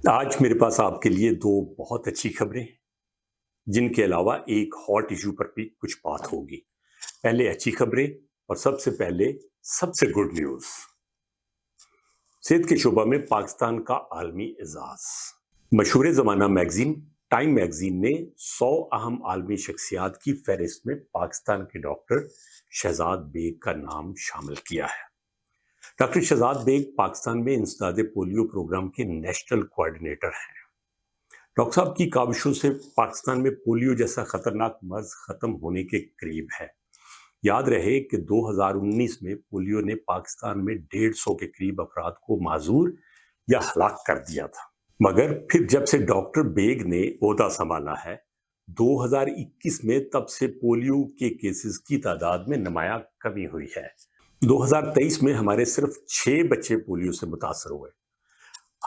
आज मेरे पास आपके लिए दो बहुत अच्छी खबरें हैं, जिनके अलावा एक हॉट इशू पर भी कुछ बात होगी। पहले अच्छी खबरें और सबसे पहले सबसे गुड न्यूज। सेहत के शोबा में पाकिस्तान का आलमी एजाज। मशहूर जमाना मैगजीन टाइम मैगजीन ने 100 अहम आलमी शख्सियात की फहरिस्त में पाकिस्तान के डॉक्टर शहजाद बेग का नाम शामिल किया है। डॉक्टर शहजाद बेग पाकिस्तान में इंसदादे पोलियो प्रोग्राम के नेशनल कोऑर्डिनेटर हैं। डॉक्टर साहब की काविशों से पाकिस्तान में पोलियो जैसा खतरनाक मर्ज खत्म होने के करीब है। याद रहे कि 2019 में पोलियो ने पाकिस्तान में 150 के करीब अफराद को माजूर या हलाक कर दिया था। मगर फिर जब से डॉक्टर बेग ने ओहदा संभाला है 2021 में, तब से पोलियो के केसेस की तादाद में नुमाया कमी हुई है। 2023 में हमारे सिर्फ 6 बच्चे पोलियो से मुतासर हुए।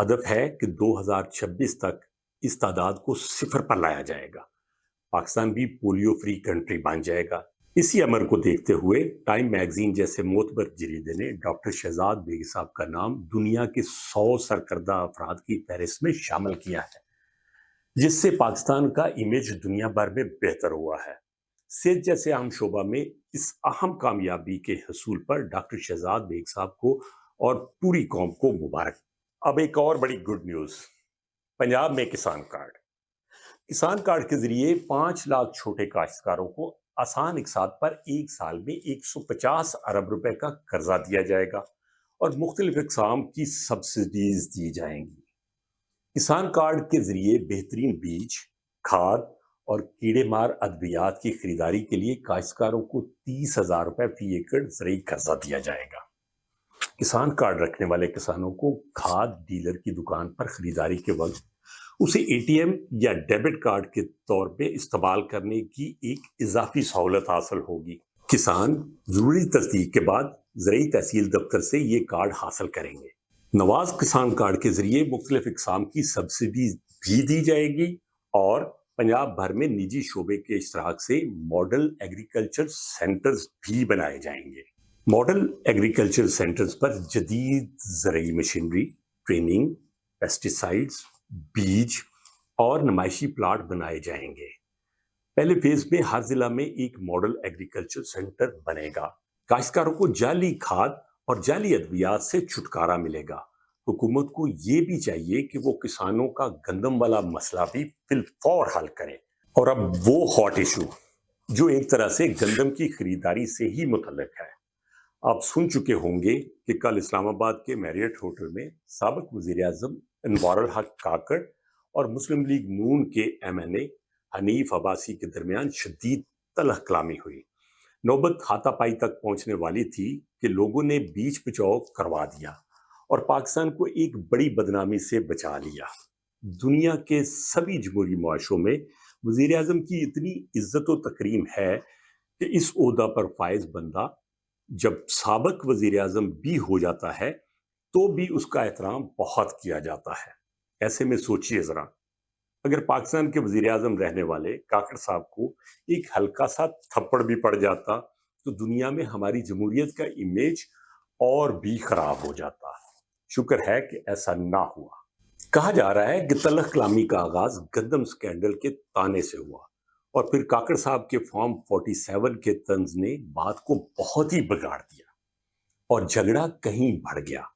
हदफ है कि 2026 तक इस तादाद को सिफर पर लाया जाएगा। पाकिस्तान भी पोलियो फ्री कंट्री बन जाएगा। इसी अमर को देखते हुए टाइम मैगजीन जैसे मोतबर जरीदे ने डॉक्टर शहजाद बेग साहब का नाम दुनिया के 100 सरकर्दा अफराद की फहरिस्त में शामिल किया है, जिससे पाकिस्तान का इमेज दुनिया भर में बेहतर हुआ है। सेहत जैसे अहम शोबा में इस अहम कामयाबी के हसूल पर डॉक्टर शहजाद बेग साहब को और पूरी कौम को मुबारक। अब एक और बड़ी गुड न्यूज, पंजाब में किसान कार्ड के जरिए 5 लाख छोटे काश्तकारों को आसान इकसात पर एक साल में 150 अरब रुपए का कर्जा दिया जाएगा और मुख्तलिफ इकसाम की सब्सिडीज दी जाएंगी। किसान कार्ड के जरिए बेहतरीन बीज, खाद और कीड़े मार अद्वियात की खरीदारी के लिए काश्तकारों को 30,000 रुपए फी एकड़ ज़रूरी कर्जा दिया जाएगा। किसान कार्ड रखने वाले किसानों को खाद डीलर की दुकान पर खरीदारी के वक्त उसे एटीएम या डेबिट कार्ड के तौर पे इस्तेमाल करने की एक इजाफी सहूलत हासिल होगी। किसान जरूरी तस्दीक के बाद ज़रूरी तहसील दफ्तर से ये कार्ड हासिल करेंगे। नवाज किसान कार्ड के जरिए मुख्तलिफ इकसाम की सब्सिडी भी दी जाएगी और पंजाब भर में निजी शोबे के इश्तराक से मॉडल एग्रीकल्चर सेंटर्स भी बनाए जाएंगे। मॉडल एग्रीकल्चर सेंटर्स पर जदीद ज़रूरी मशीनरी, ट्रेनिंग, पेस्टिसाइड्स, बीज और नुमाइशी प्लाट बनाए जाएंगे। पहले फेज में हर जिला में एक मॉडल एग्रीकल्चर सेंटर बनेगा। काश्तकारों को जाली खाद और जाली अद्वियात से छुटकारा मिलेगा। हुकूमत को ये भी चाहिए कि वो किसानों का गंदम वाला मसला भी फिलफौर हल करे। और अब वो हॉट इशू जो एक तरह से गंदम की खरीदारी से ही मुतल्लिक है। आप सुन चुके होंगे कि कल इस्लामाबाद के मैरियट होटल में साबिक वज़ीर आज़म अनवारुल हक काकड़ और मुस्लिम लीग नून के एमएनए हनीफ अब्बासी के दरमियान शदीद तलख कलामी हुई। नौबत हाथापाई तक पहुंचने वाली थी कि लोगों ने बीच बचाव करवा दिया और पाकिस्तान को एक बड़ी बदनामी से बचा लिया। दुनिया के सभी जमहूरी मुआशरों में वज़ीर आज़म की इतनी इज्जत व तकरीम है कि इस ओहदा पर फायज बंदा जब साबिक वज़ीर आज़म भी हो जाता है तो भी उसका एहतराम बहुत किया जाता है। ऐसे में सोचिए जरा, अगर पाकिस्तान के वज़ीर आज़म रहने वाले काकड़ साहब को एक हल्का सा थप्पड़ भी पड़ जाता तो दुनिया में हमारी जमहूरियत का इमेज और भी खराब हो जाता। शुक्र है कि ऐसा ना हुआ। कहा जा रहा है कि तलख कलामी का आगाज गंदम स्कैंडल के ताने से हुआ और फिर काकड़ साहब के फॉर्म 47 के तंज ने बात को बहुत ही बिगाड़ दिया और झगड़ा कहीं बढ़ गया।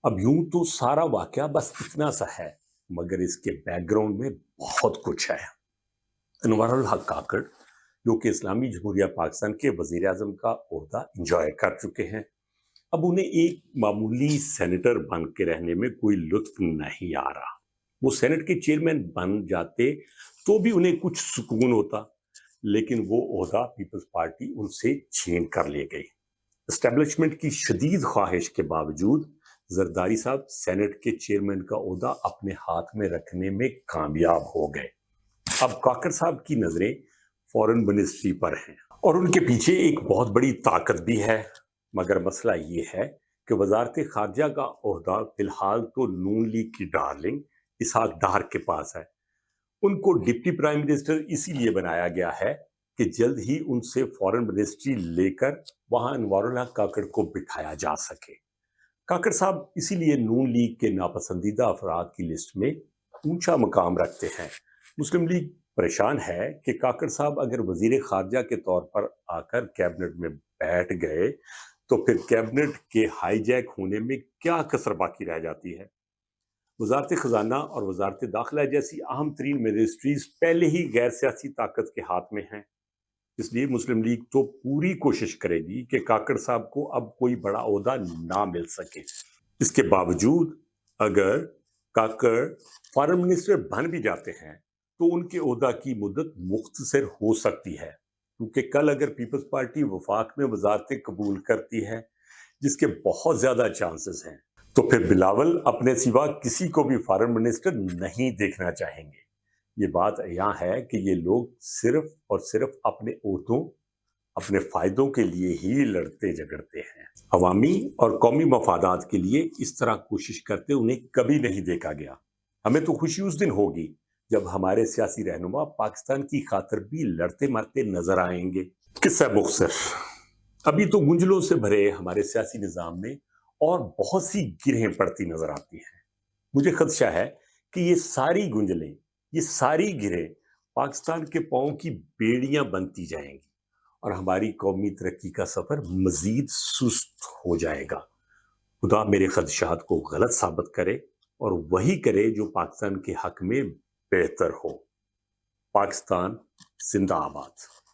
अब यूं तो सारा वाकया बस इतना सा है, मगर इसके बैकग्राउंड में बहुत कुछ है। अनवारुल हक काकड़, जो कि इस्लामी जमहूरिया पाकिस्तान के वज़ीर आज़म का ओहदा इंजॉय कर चुके हैं, अब उन्हें एक मामूली सेनेटर बन के रहने में कोई लुत्फ नहीं आ रहा। वो सेनेट के चेयरमैन बन जाते तो भी उन्हें कुछ सुकून होता, लेकिन वो ओहदा पीपल्स पार्टी उनसे छीन कर ले गई। एस्टेब्लिशमेंट की शदीद ख्वाहिश के बावजूद जरदारी साहब सेनेट के चेयरमैन का ओहदा अपने हाथ में रखने में कामयाब हो गए। अब काकड़ साहब की नजरें फॉरेन मिनिस्ट्री पर हैं और उनके पीछे एक बहुत बड़ी ताकत भी है। मगर मसला ये है कि वजारत खारजा का ओहदा फिलहाल तो नून लीग की डार्लिंग इसहाक डार के पास है। उनको डिप्टी प्राइम मिनिस्टर इसीलिए बनाया गया है कि जल्द ही उनसे फॉरेन मिनिस्ट्री लेकर वहां अनवारुल हक काकड़ को बिठाया जा सके। काकड़ साहब इसीलिए नून लीग के नापसंदीदा अफराद की लिस्ट में اونچا مقام رکھتے ہیں۔ مسلم لیگ پریشان ہے کہ کاکڑ صاحب اگر وزیر خارجہ کے طور پر آ کر کیبنٹ میں بیٹھ گئے تو پھر کیبنٹ کے ہائی جیک ہونے میں کیا کسر باقی رہ جاتی ہے۔ وزارت خزانہ اور وزارت داخلہ جیسی اہم ترین منسٹریز پہلے ہی غیر سیاسی طاقت کے ہاتھ میں ہیں، اس لیے مسلم لیگ تو پوری کوشش کرے گی کہ کاکڑ صاحب کو اب کوئی بڑا عہدہ نہ مل سکے۔ اس کے باوجود اگر کاکڑ فارن منسٹر بن بھی جاتے ہیں تو ان کے عہدہ کی مدت مختصر ہو سکتی ہے، کیونکہ کل اگر پیپلز پارٹی وفاق میں وزارتیں قبول کرتی ہے، جس کے بہت زیادہ چانسز ہیں، تو پھر بلاول اپنے سوا کسی کو بھی فارن منسٹر نہیں دیکھنا چاہیں گے۔ یہ بات یہاں ہے کہ یہ لوگ صرف اور صرف اپنے عہدوں، اپنے فائدوں کے لیے ہی لڑتے جھگڑتے ہیں۔ عوامی اور قومی مفادات کے لیے اس طرح کوشش کرتے انہیں کبھی نہیں دیکھا گیا۔ ہمیں تو خوشی اس دن ہوگی جب ہمارے سیاسی رہنما پاکستان کی خاطر بھی لڑتے مرتے نظر آئیں گے۔ قصہ مختصر، ابھی تو گنجلوں سے بھرے ہمارے سیاسی نظام میں اور بہت سی گرہیں پڑتی نظر آتی ہیں۔ مجھے خدشہ ہے کہ یہ ساری گنجلیں، یہ ساری گرہیں پاکستان کے پاؤں کی بیڑیاں بنتی جائیں گی اور ہماری قومی ترقی کا سفر مزید سست ہو جائے گا۔ خدا میرے خدشات کو غلط ثابت کرے اور وہی کرے جو پاکستان کے حق میں بہتر ہو۔ پاکستان زندہ آباد۔